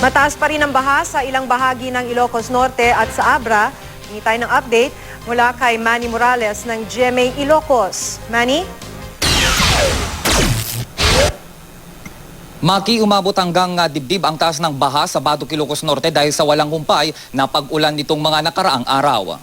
Mataas pa rin ang baha sa ilang bahagi ng Ilocos Norte at sa Abra. Hingi tayo ng update mula kay Manny Morales ng GMA Ilocos. Manny? Maki, umabot hanggang dibdib ang taas ng baha sa Badok, Ilocos Norte dahil sa walang humpay na pag-ulan nitong mga nakaraang araw.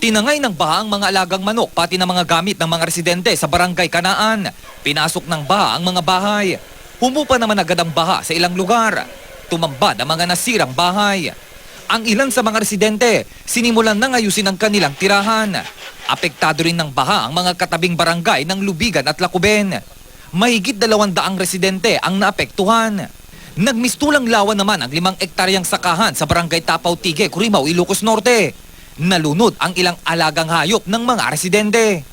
Tinangay ng baha ang mga alagang manok pati ng mga gamit ng mga residente sa Barangay Kanaan. Pinasok ng baha ang mga bahay. Humupa naman agad ang baha sa ilang lugar. Tumambad ang mga nasirang bahay. Ang ilan sa mga residente, sinimulan na ayusin ang kanilang tirahan. Apektado rin ng baha ang mga katabing barangay ng Lubigan at Lacuben. Mahigit 200 residente ang naapektuhan. Nagmistulang lawan naman ang 5 ektaryang sakahan sa Barangay Tapaw Tige, Curimaw, Ilocos Norte. Nalunod ang ilang alagang hayop ng mga residente.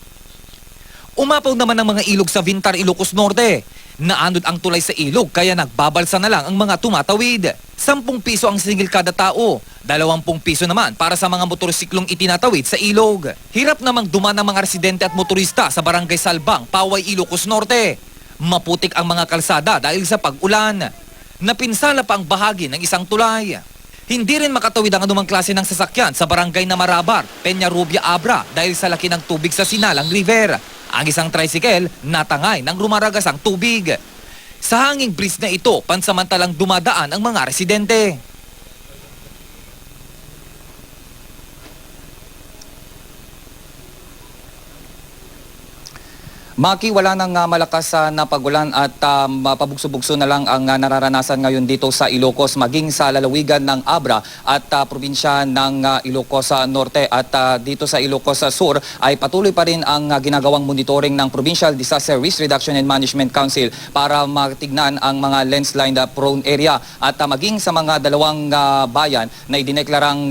Umapaw naman ang mga ilog sa Vintar, Ilocos Norte. Naanod ang tulay sa ilog kaya nagbabalsa na lang ang mga tumatawid. 10 piso ang singil kada tao, 20 piso naman para sa mga motorsiklong itinatawid sa ilog. Hirap namang dumaan ang mga residente at motorista sa Barangay Salbang, Paway, Ilocos Norte. Maputik ang mga kalsada dahil sa pag-ulan. Napinsala pa ang bahagi ng isang tulay. Hindi rin makatawid ang anumang klase ng sasakyan sa Barangay Namarabar, Peñarubia, Abra dahil sa laki ng tubig sa Sinalang River. Ang isang tricycle natangay ng rumaragasang tubig. Sa hanging breeze na ito, pansamantalang dumadaan ang mga residente. Maki, wala nang malakas na pagulan at pabugso-bugso na lang ang nararanasan ngayon dito sa Ilocos, maging sa lalawigan ng Abra at probinsya ng Ilocos Norte at dito sa Ilocos Sur ay patuloy pa rin ang ginagawang monitoring ng Provincial Disaster Risk Reduction and Management Council para matignan ang mga landslide prone area at maging sa mga dalawang bayan na idineklarang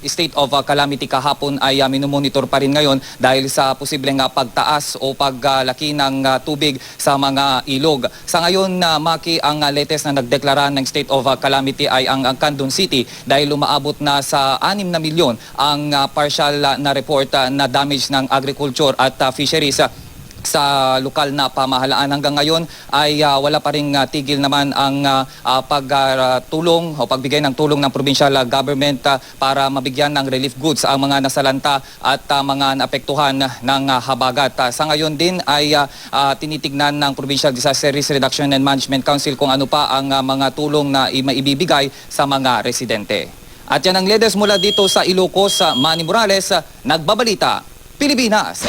state of calamity kahapon ay minumonitor pa rin ngayon dahil sa posibleng pagtaas o laki ng tubig sa mga ilog. Sa ngayon, Maki, ang latest na nagdeklara ng state of calamity ay ang Candon City dahil umaabot na sa 6 na milyon ang partial na report na damage ng agriculture at fisheries sa lokal na pamahalaan. Hanggang ngayon ay wala pa ring tigil naman ang pagtulong o pagbigay ng tulong ng provincial government para mabigyan ng relief goods ang mga nasalanta at mga naapektuhan ng habagat. Sa ngayon din ay tinitignan ng Provincial Disaster Risk Reduction and Management Council kung ano pa ang mga tulong na maibibigay sa mga residente. At yan ang latest mula dito sa Ilocos. Manny Morales, Nagbabalita, Pilipinas.